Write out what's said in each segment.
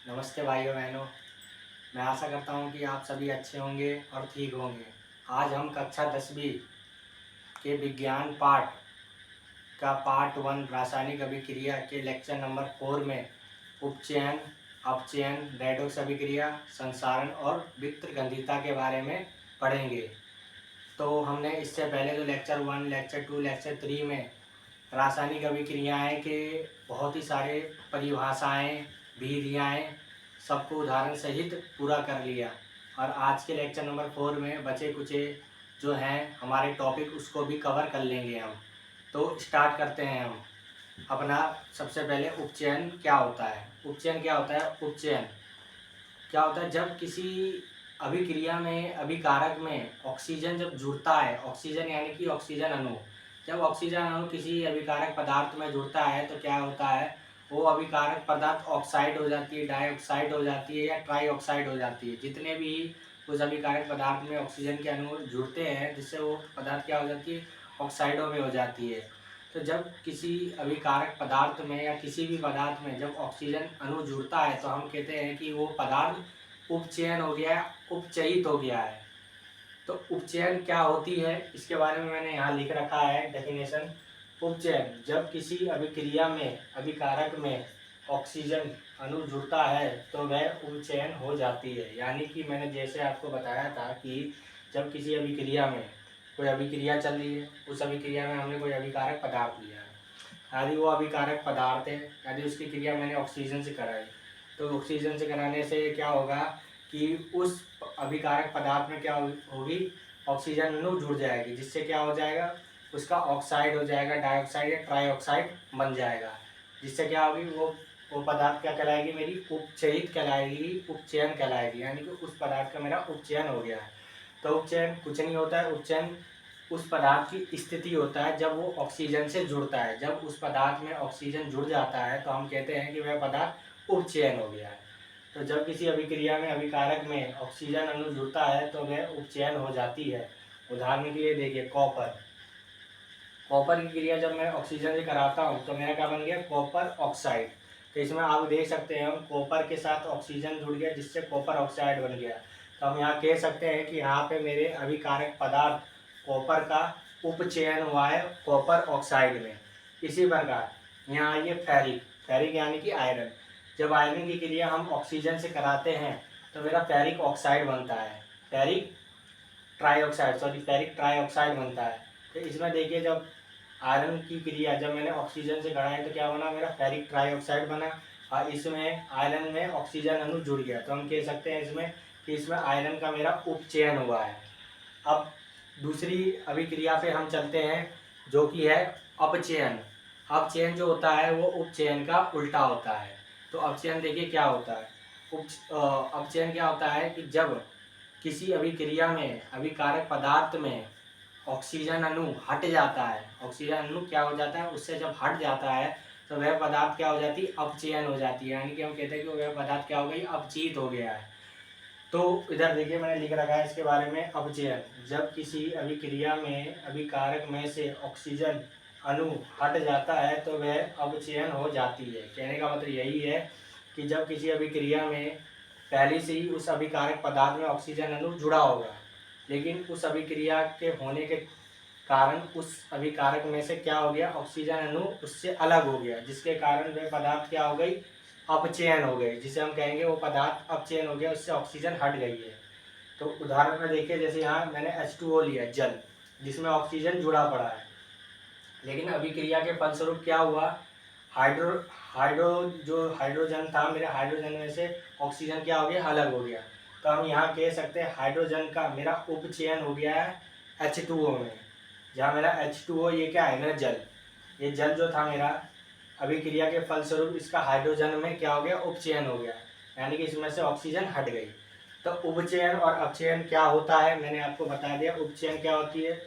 नमस्ते भाइयों बहनों। मैं आशा करता हूँ कि आप सभी अच्छे होंगे और ठीक होंगे। आज हम कक्षा 10वीं के विज्ञान पाठ का पार्ट 1 रासायनिक अभिक्रिया के लेक्चर नंबर 4 में उपचयन, अपचयन, रेडॉक्स अभिक्रिया, संसारण और वित्रगंधिता के बारे में पढ़ेंगे। तो हमने इससे पहले तो लेक्चर 1, लेक्चर 2, लेक्चर 3 में रासायनिक अभिक्रियाएँ के बहुत ही सारे परिभाषाएँ, विधियाएँ सबको उदाहरण सहित पूरा कर लिया। और आज के लेक्चर नंबर 4 में बचे कुचे जो हैं हमारे टॉपिक उसको भी कवर कर लेंगे हम। तो स्टार्ट करते हैं हम अपना। सबसे पहले उपचयन क्या होता है। उपचयन क्या होता है? उपचयन क्या होता है? जब किसी अभिक्रिया में, अभिकारक में ऑक्सीजन जब जुड़ता है, ऑक्सीजन यानी कि ऑक्सीजन अणु, जब ऑक्सीजन अणु किसी अभिकारक पदार्थ में जुड़ता है तो क्या होता है, वो अभिकारक पदार्थ ऑक्साइड हो जाती है, डाइऑक्साइड हो जाती है या ट्राईऑक्साइड हो जाती है। जितने भी उस अभिकारक पदार्थ में ऑक्सीजन के अणु जुड़ते हैं जिससे वो पदार्थ क्या हो जाती है, ऑक्साइडों में हो जाती है। तो जब किसी अभिकारक पदार्थ में या किसी भी पदार्थ में जब ऑक्सीजन अणु जुड़ता है तो हम कहते हैं कि वो पदार्थ उपचयन हो गया है, उपचयित हो गया है। तो उपचयन क्या होती है इसके बारे में मैंने यहाँ लिख रखा है डेफिनेशन। उपचयन जब किसी अभिक्रिया में, अभिकारक में ऑक्सीजन अणु जुड़ता है तो वह उपचयन हो जाती है। यानी कि मैंने जैसे आपको बताया था कि जब किसी अभिक्रिया में कोई अभिक्रिया चल रही है, उस अभिक्रिया में हमने कोई अभिकारक पदार्थ लिया है, यदि वो अभिकारक पदार्थ है, यदि उसकी क्रिया मैंने ऑक्सीजन से कराई तो ऑक्सीजन से कराने से क्या होगा कि उस अभिकारक पदार्थ में क्या होगी, ऑक्सीजन अणु जुड़ जाएगी, जिससे क्या हो जाएगा, उसका ऑक्साइड हो जाएगा, डाइऑक्साइड या ट्राईऑक्साइड बन जाएगा। जिससे क्या होगी, वो पदार्थ क्या कहलाएगी, मेरी उपचयित कहलाएगी, उपचयन कहलाएगी। यानी कि उस पदार्थ का मेरा उपचयन हो गया है। तो उपचयन कुछ नहीं होता है, उपचयन उस पदार्थ की स्थिति होता है जब वो ऑक्सीजन से जुड़ता है। जब उस पदार्थ में ऑक्सीजन जुड़ जाता है तो हम कहते हैं कि वह पदार्थ उपचयन हो गया है। तो जब किसी अभिक्रिया में, अभिकारक में ऑक्सीजन अणु जुड़ता है तो वह उपचयन हो जाती है। उदाहरण के लिए देखिए कॉपर। कॉपर की क्रिया जब मैं ऑक्सीजन से कराता हूँ तो मेरा क्या बन गया, कॉपर ऑक्साइड। तो इसमें आप देख सकते हैं हम कॉपर के साथ ऑक्सीजन जुड़ गया जिससे कॉपर ऑक्साइड बन गया। तो हम यहाँ कह सकते हैं कि यहाँ पे मेरे अभिकारक पदार्थ कॉपर का उपचयन हुआ है कॉपर ऑक्साइड में। इसी प्रकार यहाँ आइए फेरिक। फेरिक यानी कि आयरन। जब आयरन की क्रिया हम ऑक्सीजन से कराते हैं तो मेरा फेरिक ऑक्साइड बनता है, ferric trioxide, sorry ferric trioxide बनता है। तो इसमें देखिए जब आयरन की क्रिया जब मैंने ऑक्सीजन से कराई तो क्या बना, मेरा फेरिक ट्राईऑक्साइड बना। और इसमें आयरन में ऑक्सीजन अणु जुड़ गया तो हम कह सकते हैं इसमें कि इसमें आयरन का मेरा उपचयन हुआ है। अब दूसरी अभिक्रिया पे हम चलते हैं जो कि है अपचयन। अपचयन जो होता है वो उपचयन का उल्टा होता है। तो अपचयन देखिए क्या होता है। अपचयन क्या होता है कि जब किसी अभिक्रिया में, अभिकारक पदार्थ में ऑक्सीजन अणु हट जाता है, ऑक्सीजन अणु क्या हो जाता है, उससे जब हट जाता है तो वह पदार्थ क्या हो जाती है, अपचयन हो जाती है। यानी कि हम कहते हैं कि वह पदार्थ क्या हो गई, अपचयित हो गया है। तो इधर देखिए मैंने लिख रखा है इसके बारे में। अपचयन जब किसी अभिक्रिया में, अभिकारक में से ऑक्सीजन अणु हट जाता है तो वह अपचयन हो जाती है। कहने का मतलब यही है कि जब किसी अभिक्रिया में पहले से ही उस अभिकारक पदार्थ में ऑक्सीजन अणु जुड़ा होगा, लेकिन उस अभिक्रिया के होने के कारण उस अभिकारक में से क्या हो गया, ऑक्सीजन अणु उससे अलग हो गया, जिसके कारण वह पदार्थ क्या हो गई, अपचयन हो गई, जिसे हम कहेंगे वो पदार्थ अपचयन हो गया, उससे ऑक्सीजन हट गई है। तो उदाहरण में देखिए जैसे यहाँ मैंने H2O लिया, जल, जिसमें ऑक्सीजन जुड़ा पड़ा है, लेकिन अभिक्रिया के फलस्वरूप क्या हुआ, हाइड्रोजन था, मेरे हाइड्रोजन में से ऑक्सीजन क्या हो गया, अलग हो गया। तो हम यहाँ कह सकते हैं हाइड्रोजन का मेरा उपचयन हो गया है H2O में। जहाँ मेरा H2O ये क्या है, मेरा जल, ये जल जो था मेरा अभिक्रिया के फलस्वरूप इसका हाइड्रोजन में क्या हो गया, उपचयन हो गया, यानी कि इसमें से ऑक्सीजन हट गई। तो उपचयन और अपचयन क्या होता है मैंने आपको बता दिया। उपचयन क्या होती है,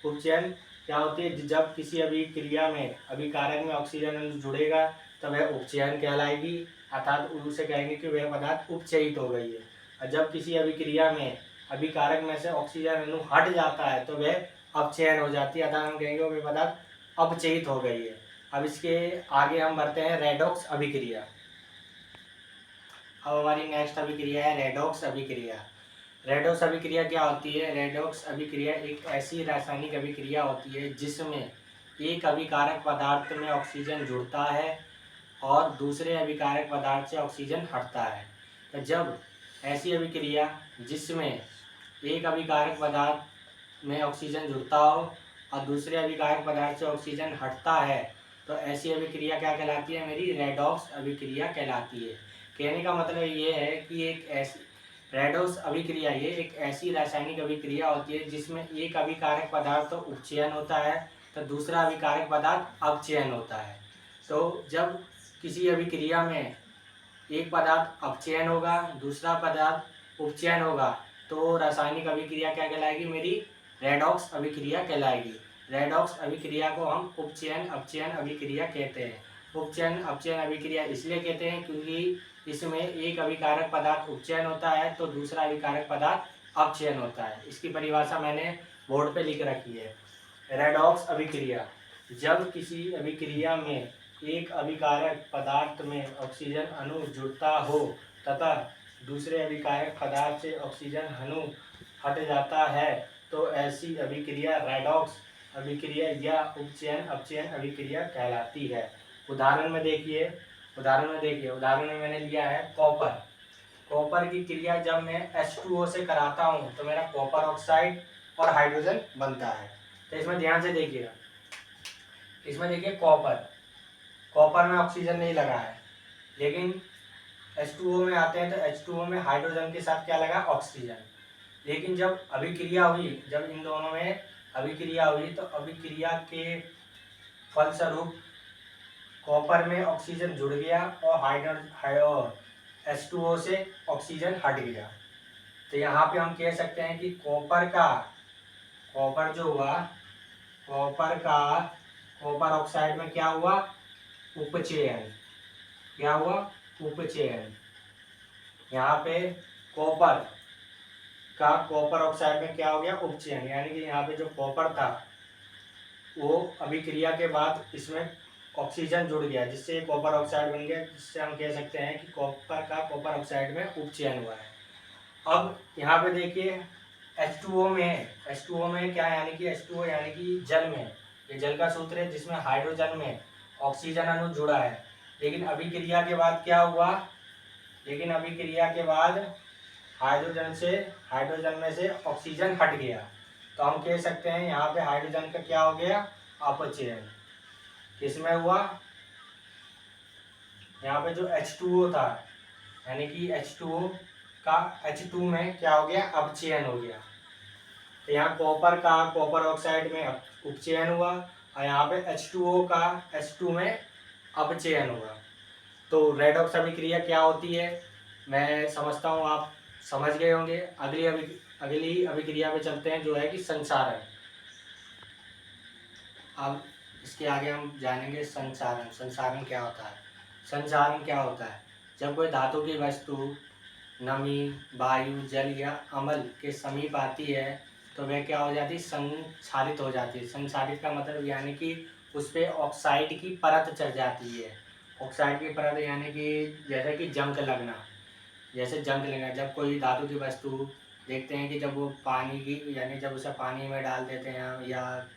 उपचयन क्या होती है, जब किसी अभिक्रिया में, अभिकारक में ऑक्सीजन अणु जुड़ेगा तो वह उपचयन कहलाएगी, अर्थात उसे कहेंगे कि वह पदार्थ उपचयित हो गई है। और जब किसी अभिक्रिया में, अभिकारक में से ऑक्सीजन अणु हट जाता है तो वह अपचयन हो जाती है, अर्थात हम कहेंगे वह पदार्थ अपचयित हो गई है। अब इसके आगे हम बढ़ते हैं रेडॉक्स अभिक्रिया। अब हमारी नेक्स्ट अभिक्रिया है रेडॉक्स अभिक्रिया। रेडॉक्स अभिक्रिया क्या होती है? रेडॉक्स अभिक्रिया एक ऐसी रासायनिक अभिक्रिया होती है जिसमें एक अभिकारक पदार्थ में ऑक्सीजन जुड़ता है और दूसरे अभिकारक पदार्थ से ऑक्सीजन हटता है। तो जब ऐसी अभिक्रिया जिसमें एक अभिकारक पदार्थ में ऑक्सीजन जुड़ता हो और दूसरे अभिकारक पदार्थ से ऑक्सीजन हटता है तो ऐसी अभिक्रिया क्या कहलाती है? मेरी रेडॉक्स अभिक्रिया कहलाती है। कहने का मतलब ये है कि एक ऐसी रेडॉक्स अभिक्रिया ये एक ऐसी रासायनिक अभिक्रिया होती है जिसमें एक अभिकारक पदार्थ तो उपचयन होता है तो दूसरा अभिकारक पदार्थ अपचयन होता है। तो जब किसी अभिक्रिया में एक पदार्थ अपचयन होगा, दूसरा पदार्थ उपचयन होगा, तो रासायनिक अभिक्रिया क्या कहलाएगी? मेरी रेडॉक्स अभिक्रिया कहलाएगी। रेडॉक्स अभिक्रिया को हम उपचयन अपचयन अभिक्रिया कहते हैं। उपचयन अपचयन अभिक्रिया इसलिए कहते हैं क्योंकि इसमें एक अभिकारक पदार्थ उपचयन होता है तो दूसरा अभिकारक पदार्थ अपचयन होता है। इसकी परिभाषा मैंने बोर्ड पे लिख रखी है। रेडॉक्स अभिक्रिया, जब किसी अभिक्रिया में एक अभिकारक पदार्थ में ऑक्सीजन अणु जुड़ता हो तथा दूसरे अभिकारक पदार्थ से ऑक्सीजन अणु हट जाता है तो ऐसी अभिक्रिया रेडॉक्स अभिक्रिया या उपचयन अपचयन अभिक्रिया कहलाती है। उदाहरण में देखिए उदाहरण में मैंने लिया है कॉपर की क्रिया जब मैं H2O से कराता हूँ तो मेरा कॉपर ऑक्साइड और हाइड्रोजन बनता है। तो इसमें ध्यान से देखिएगा, इसमें देखिए कॉपर में ऑक्सीजन नहीं लगा है, लेकिन H2O में आते हैं तो H2O में हाइड्रोजन के साथ क्या लगा? ऑक्सीजन। लेकिन जब अभिक्रिया हुई, जब इन दोनों में अभिक्रिया हुई तो अभिक्रिया के फलस्वरूप कॉपर में ऑक्सीजन जुड़ गया और H2O से ऑक्सीजन हट गया। तो यहाँ पे हम कह सकते हैं कि कॉपर ऑक्साइड में क्या हुआ? उपचयन। क्या हुआ? उपचयन। यहाँ पे कॉपर ऑक्साइड में क्या हो गया? उपचयन। यानी कि यहाँ पे जो कॉपर था वो अभिक्रिया के बाद इसमें ऑक्सीजन जुड़ गया जिससे कॉपर ऑक्साइड बन गया, जिससे हम कह सकते हैं कि कॉपर ऑक्साइड में उपचयन हुआ है। अब यहाँ पे देखिए H2O में क्या, यानी कि H2O यानी कि जल में, ये जल का सूत्र है जिसमें हाइड्रोजन में ऑक्सीजन अणु जुड़ा है। लेकिन अभिक्रिया के बाद क्या हुआ? अभिक्रिया के बाद हाइड्रोजन में से ऑक्सीजन हट गया तो हम कह सकते हैं यहाँ पे हाइड्रोजन का क्या हो गया? अपचयन। किसमें हुआ? यहाँ पे जो H2O था यानी कि H2O का H2 में क्या हो गया? अपचयन हो गया। तो यहाँ कॉपर ऑक्साइड में उपचयन हुआ और यहाँ पे H2O का H2 में अपचयन हुआ। तो रेडॉक्स अभिक्रिया क्या होती है मैं समझता हूँ आप समझ गए होंगे। अगली अभिक्रिया पे चलते हैं जो है कि संचारण। अब इसके आगे हम जानेंगे संचारण क्या होता है। संचारण क्या होता है? जब कोई धातु की वस्तु नमी, वायु, जल या अम्ल के समीप आती है तो वह क्या हो जाती है? संक्षारित हो जाती है। संक्षारित का मतलब यानी कि उस पर ऑक्साइड की परत चढ़ जाती है। ऑक्साइड की परत यानी कि जैसे कि जंग लगना। जब कोई धातु की वस्तु देखते हैं कि जब वो पानी की यानी जब उसे पानी में डाल देते हैं या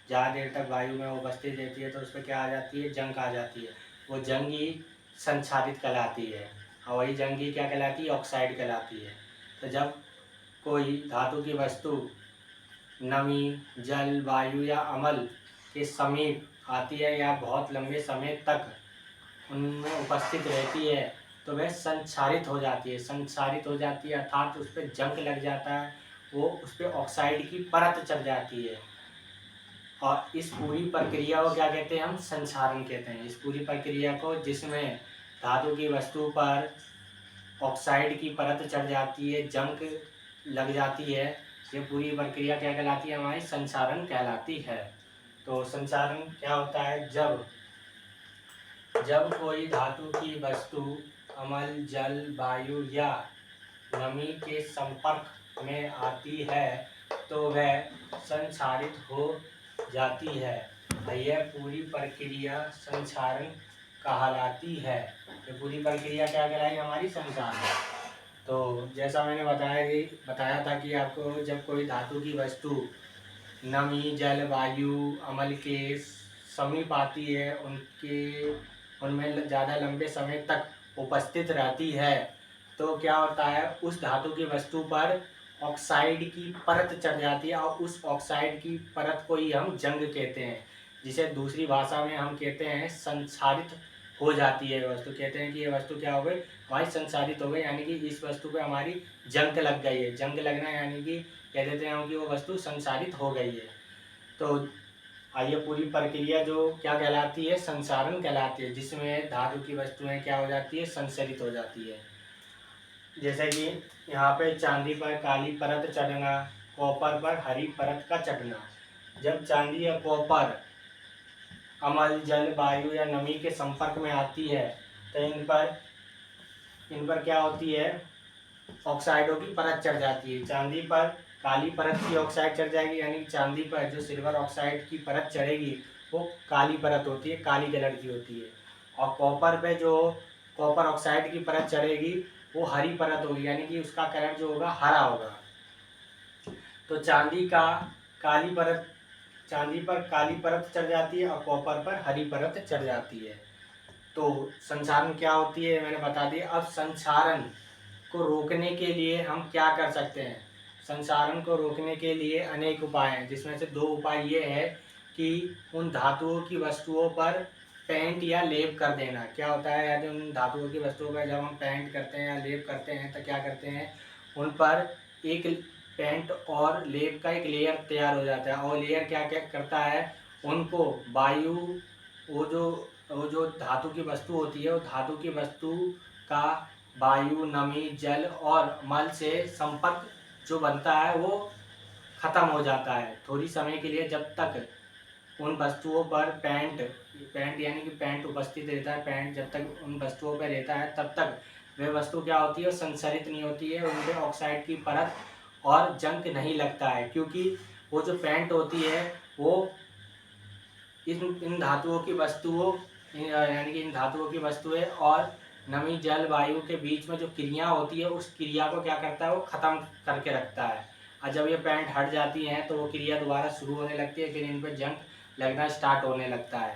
ज़्यादा देर तक वायु में वो बस्ती देती है तो उस पर क्या आ जाती है? जंग आ जाती है। वो जंग ही संक्षारित कहलाती है और वही जंग ही क्या कहलाती है? ऑक्साइड कहलाती है। तो जब कोई धातु की वस्तु नमी, जल, वायु या अम्ल के समीप आती है या बहुत लंबे समय तक उनमें उपस्थित रहती है तो वह संक्षारित हो जाती है अर्थात उस पर जंग लग जाता है, वो उस पर ऑक्साइड की परत चढ़ जाती है। और इस पूरी प्रक्रिया को क्या कहते हैं? हम संचारण कहते हैं। इस पूरी प्रक्रिया को जिसमें धातु की वस्तु पर ऑक्साइड की परत चढ़ जाती है, जंग लग जाती है, ये पूरी प्रक्रिया क्या कहलाती है? हमारी संचारण कहलाती है। तो संचारण क्या होता है? जब कोई धातु की वस्तु अम्ल, जल, वायु या नमी के संपर्क में आती है तो वह संक्षारित हो जाती है। यह पूरी प्रक्रिया संचारण कहलाती है। ये पूरी प्रक्रिया क्या कहलाई हमारी? संसारण। तो जैसा मैंने बताया था कि आपको जब कोई धातु की वस्तु नमी, जल, वायु, अम्ल के समीप आती है, उनमें ज़्यादा लंबे समय तक उपस्थित रहती है, तो क्या होता है, उस धातु की वस्तु पर ऑक्साइड की परत चढ़ जाती है और उस ऑक्साइड की परत को ही हम जंग कहते हैं, जिसे दूसरी भाषा में हम कहते हैं संक्षारित हो जाती है वस्तु। कहते हैं कि ये वस्तु क्या हो गई? हमारी संक्षारित हो गई, यानी कि इस वस्तु पे हमारी जंग लग गई है। जंग लगना यानी कि कह देते हैं कि वो वस्तु संसारित हो गई है। तो आइए पूरी प्रक्रिया जो क्या कहलाती है? संसारण कहलाती है, जिसमें धातु की वस्तुएं क्या हो जाती है? संसरित हो जाती है। जैसे कि यहाँ पे चांदी पर काली परत चढ़ना, कॉपर पर हरी परत का चढ़ना। जब चांदी या कॉपर अम्ल, जल, वायु या नमी के संपर्क में आती है तो इन पर क्या होती है? ऑक्साइडों की परत चढ़ जाती है। चांदी पर काली परत की ऑक्साइड चढ़ जाएगी, यानी चांदी पर जो सिल्वर ऑक्साइड की परत चढ़ेगी वो काली परत होती है, काली कलर की होती है। और कॉपर पे जो कॉपर ऑक्साइड की परत चढ़ेगी वो हरी परत होगी, यानी कि उसका कलर जो होगा हरा होगा। तो चांदी पर काली परत चढ़ जाती है और कॉपर पर हरी परत चढ़ जाती है। तो संक्षारण क्या होती है मैंने बता दिया। अब संक्षारण को रोकने के लिए हम क्या कर सकते हैं? संक्षारण को रोकने के लिए अनेक उपाय हैं, जिसमें से 2 उपाय ये है कि उन धातुओं की वस्तुओं पर पेंट या लेप कर देना। क्या होता है, यदि उन धातुओं की वस्तुओं पर जब हम पेंट करते हैं या लेप करते हैं तो क्या करते हैं, उन पर एक पेंट और लेप का एक लेयर तैयार हो जाता है। और लेयर क्या क्या करता है, उनको वायु, वो जो धातु की वस्तु होती है, वो धातु की वस्तु का वायु, नमी, जल और मल से संपर्क जो बनता है वो खत्म हो जाता है थोड़ी समय के लिए। जब तक उन वस्तुओं पर पेंट यानी कि पेंट उपस्थित रहता है, पेंट जब तक उन वस्तुओं पर रहता है तब तक वह वस्तु क्या होती है? संसरित नहीं होती है, उन पर ऑक्साइड की परत और जंग नहीं लगता है, क्योंकि वो जो पेंट होती है वो इन धातुओं की वस्तुओं यानी कि इन धातुओं की वस्तुएं और नमी, जल, वायु के बीच में जो क्रिया होती है उस क्रिया को क्या करता है? वो खत्म करके रखता है। और जब ये पेंट हट जाती हैं तो वो क्रिया दोबारा शुरू होने लगती है, फिर इन पर जंग लगना स्टार्ट होने लगता है।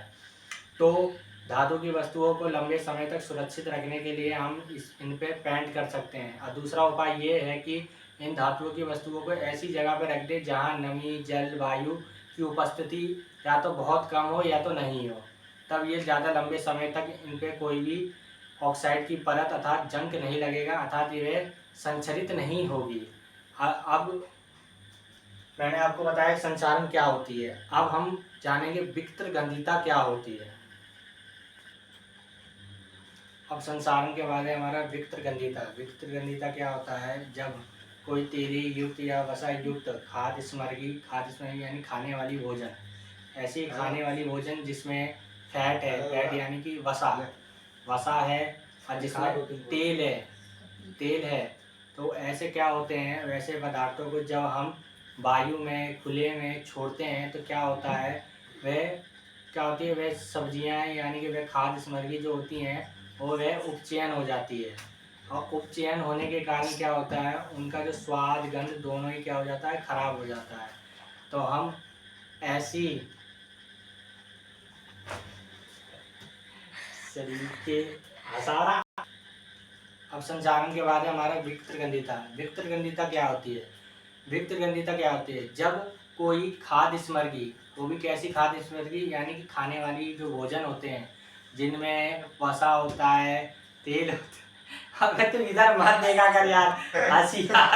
तो धातु की वस्तुओं को लंबे समय तक सुरक्षित रखने के लिए हम इन पे पेंट कर सकते हैं। और दूसरा उपाय ये है कि इन धातुओं की वस्तुओं को ऐसी जगह पर रख दें जहाँ नमी, जल, वायु की उपस्थिति या तो बहुत कम हो या तो नहीं हो। तब ये ज़्यादा लंबे समय तक इन पे कोई भी ऑक्साइड की परत अर्थात जंग नहीं लगेगा, अर्थात ये संचरित नहीं होगी। अब मैंने आपको बताया संचारण क्या होती है। अब हम जानेंगे विकृतगंधिता क्या होती है। अब संसारण के बाद है हमारा विकृतगंधिता क्या होता है? जब कोई तेली युक्त या वसा युक्त खाद्य सामग्री यानी खाने वाली भोजन, ऐसी खाने वाली भोजन जिसमें फैट यानी कि वसा है और जिसमें तेल है, तो ऐसे क्या होते हैं, वैसे पदार्थों को जब हम वायु में खुले में छोड़ते हैं तो क्या होता है, वह सब्जियां यानी कि वह खाद्य सामग्री जो होती हैं वो वह उपचयन हो जाती है। और उपचयन होने के कारण क्या होता है, उनका जो स्वाद, गंध दोनों ही क्या हो जाता है? खराब हो जाता है। तो हम ऐसी शरीर के हसारा। अब संचारण के बाद है हमारा विकृतगंधिता क्या होती है? विकृतगंधिता क्या होती है? जब कोई खाद्य सामग्री, वो भी कैसी खाद्य सामग्री, यानी कि खाने वाली जो भोजन होते हैं जिनमें वसा होता है, तेल होता है। अब तो इधर मत देखा कर यार, हंसी